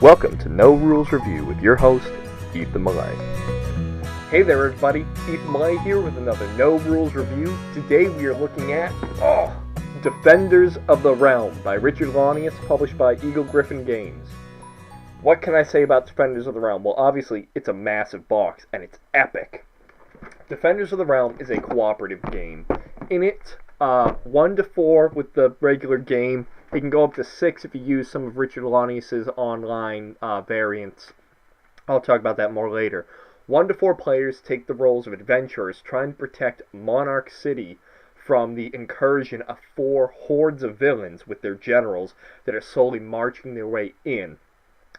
Welcome to No Rules Review with your host, Ethan Millay. Hey there everybody, Ethan Millay here with another No Rules Review. Today we are looking at, Defenders of the Realm by Richard Launius, published by Eagle-Gryphon Games. What can I say about Defenders of the Realm? Well, obviously, it's a massive box, and it's epic. Defenders of the Realm is a cooperative game. In it, 1 to 4 with the regular game. It can go up to 6 if you use some of Richard Launius' online variants. I'll talk about that more later. 1 to 4 players take the roles of adventurers trying to protect Monarch City from the incursion of 4 hordes of villains with their generals that are slowly marching their way in.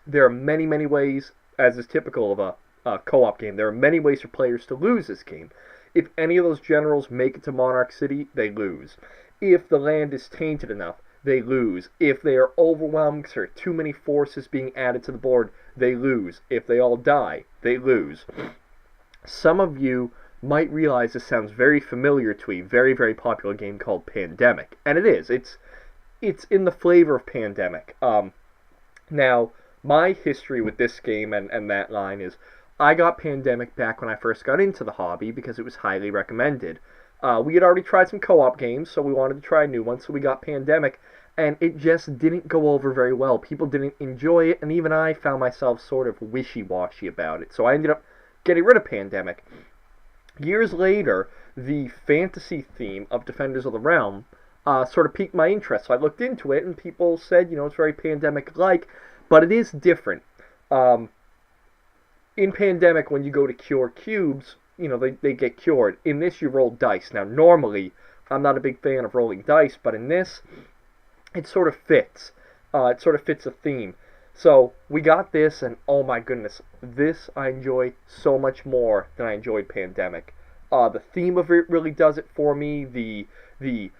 There are many, many ways, as is typical of a co-op game, there are many ways for players to lose this game. If any of those generals make it to Monarch City, they lose. If the land is tainted enough, they lose. If they are overwhelmed because there are too many forces being added to the board, they lose. If they all die, they lose. Some of you might realize this sounds very familiar to a very, very popular game called Pandemic. And it is. It's in the flavor of Pandemic. Now, my history with this game and that line is, I got Pandemic back when I first got into the hobby because it was highly recommended. We had already tried some co-op games, so we wanted to try a new one, so we got Pandemic, and it just didn't go over very well. People didn't enjoy it, and even I found myself sort of wishy-washy about it, so I ended up getting rid of Pandemic. Years later, the fantasy theme of Defenders of the Realm sort of piqued my interest, so I looked into it, and people said, it's very Pandemic-like, but it is different. In Pandemic, when you go to cure cubes, they get cured. In this, you roll dice. Now, normally, I'm not a big fan of rolling dice, but in this, it sort of fits. It sort of fits a theme. So, we got this, and oh my goodness, this I enjoy so much more than I enjoyed Pandemic. The theme of it really does it for me. The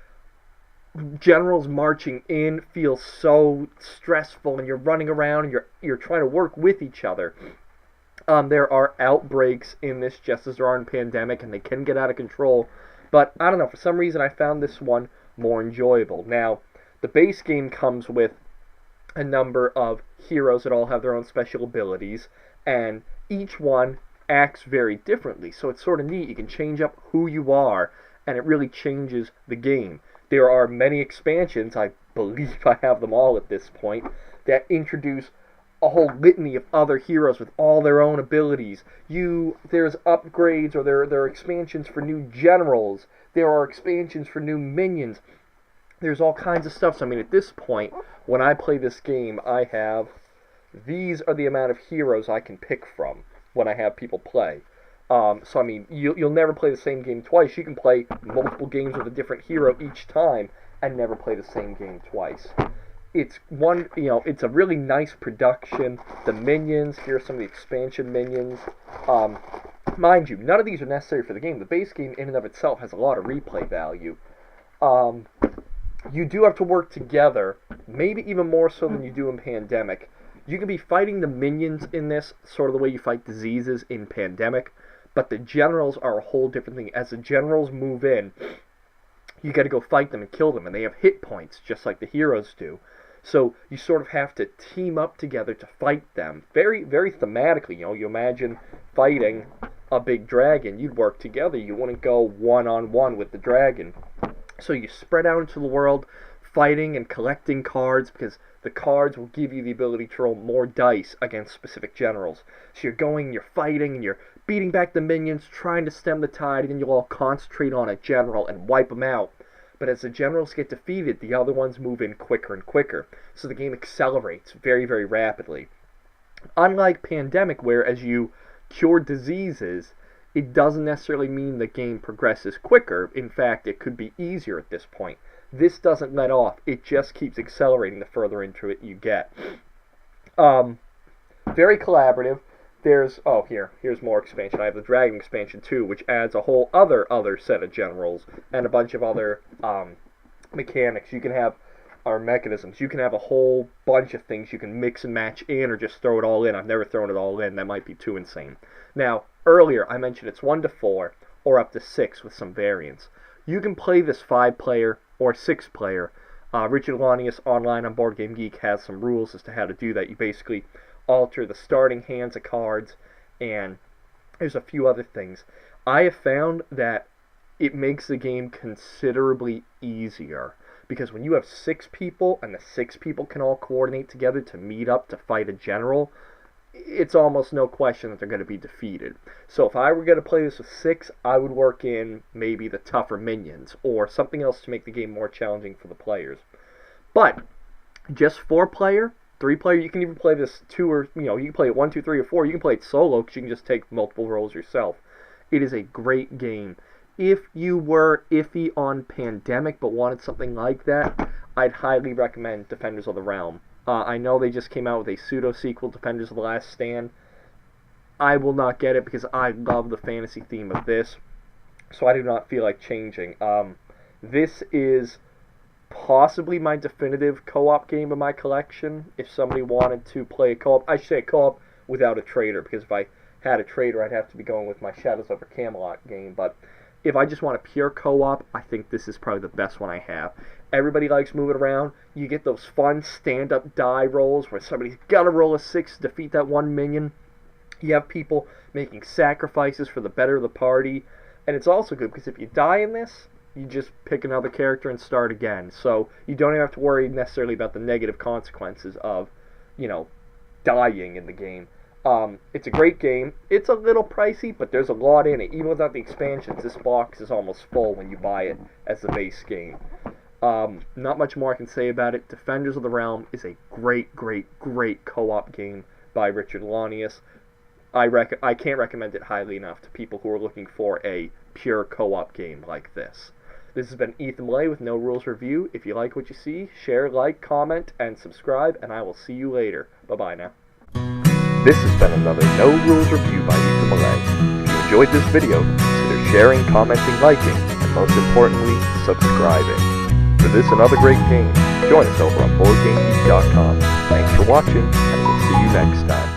generals marching in feels so stressful, and you're running around, and you're trying to work with each other. There are outbreaks in this just as there are in Pandemic, and they can get out of control. But, I don't know, for some reason I found this one more enjoyable. Now, the base game comes with a number of heroes that all have their own special abilities, and each one acts very differently. So it's sort of neat. You can change up who you are, and it really changes the game. There are many expansions, I believe I have them all at this point, that introduce a whole litany of other heroes with all their own abilities. There's upgrades, or there are expansions for new generals. There are expansions for new minions. There's all kinds of stuff. So, at this point, when I play this game, these are the amount of heroes I can pick from when I have people play. You'll never play the same game twice. You can play multiple games with a different hero each time and never play the same game twice. It's a really nice production. The minions, here are some of the expansion minions. Mind you, none of these are necessary for the game. The base game in and of itself has a lot of replay value. You do have to work together, maybe even more so than you do in Pandemic. You can be fighting the minions in this, sort of the way you fight diseases in Pandemic, but the generals are a whole different thing. As the generals move in, you gotta go fight them and kill them, and they have hit points, just like the heroes do. So you sort of have to team up together to fight them. Very, very thematically, you imagine fighting a big dragon. You'd work together. You wouldn't go one-on-one with the dragon. So you spread out into the world, fighting and collecting cards, because the cards will give you the ability to roll more dice against specific generals. So you're fighting, and you're beating back the minions, trying to stem the tide, and then you'll all concentrate on a general and wipe them out. But as the generals get defeated, the other ones move in quicker and quicker. So the game accelerates very, very rapidly. Unlike Pandemic, where as you cure diseases, it doesn't necessarily mean the game progresses quicker. In fact, it could be easier at this point. This doesn't let off. It just keeps accelerating the further into it you get. Very collaborative. Here's more expansion. I have the Dragon expansion too, which adds a whole other set of generals and a bunch of other mechanics. You can have, or mechanisms. You can have a whole bunch of things you can mix and match in, or just throw it all in. I've never thrown it all in. That might be too insane. Now, earlier I mentioned it's 1 to 4 or up to 6 with some variants. You can play this 5-player or 6-player. Richard Launius online on BoardGameGeek has some rules as to how to do that. You basically alter the starting hands of cards, and there's a few other things. I have found that it makes the game considerably easier, because when you have 6 people and the 6 people can all coordinate together to meet up to fight a general, it's almost no question that they're going to be defeated. So if I were going to play this with 6, I would work in maybe the tougher minions or something else to make the game more challenging for the players. But just 4-player, 3-player, you can even play this 2 or, you can play it 1, 2, 3, or 4. You can play it solo because you can just take multiple roles yourself. It is a great game. If you were iffy on Pandemic but wanted something like that, I'd highly recommend Defenders of the Realm. I know they just came out with a pseudo-sequel, Defenders of the Last Stand. I will not get it because I love the fantasy theme of this, so I do not feel like changing. This is possibly my definitive co-op game of my collection. If somebody wanted to play a co-op, I should say a co-op without a trader, because if I had a trader, I'd have to be going with my Shadows over Camelot game, but if I just want a pure co-op, I think this is probably the best one I have. Everybody likes moving around. You get those fun stand-up die rolls where somebody's got to roll a 6 to defeat that one minion. You have people making sacrifices for the better of the party. And it's also good because if you die in this, you just pick another character and start again. So you don't even have to worry necessarily about the negative consequences of, dying in the game. It's a great game. It's a little pricey, but there's a lot in it. Even without the expansions, this box is almost full when you buy it as the base game. Not much more I can say about it. Defenders of the Realm is a great, great, great co-op game by Richard Launius. I can't recommend it highly enough to people who are looking for a pure co-op game like this. This has been Ethan Malay with No Rules Review. If you like what you see, share, like, comment, and subscribe, and I will see you later. Bye-bye now. This has been another No Rules Review by Ethan Malay. If you enjoyed this video, consider sharing, commenting, liking, and most importantly, subscribing. For this and other great games, join us over on BoardGameGeek.com. Thanks for watching, and we'll see you next time.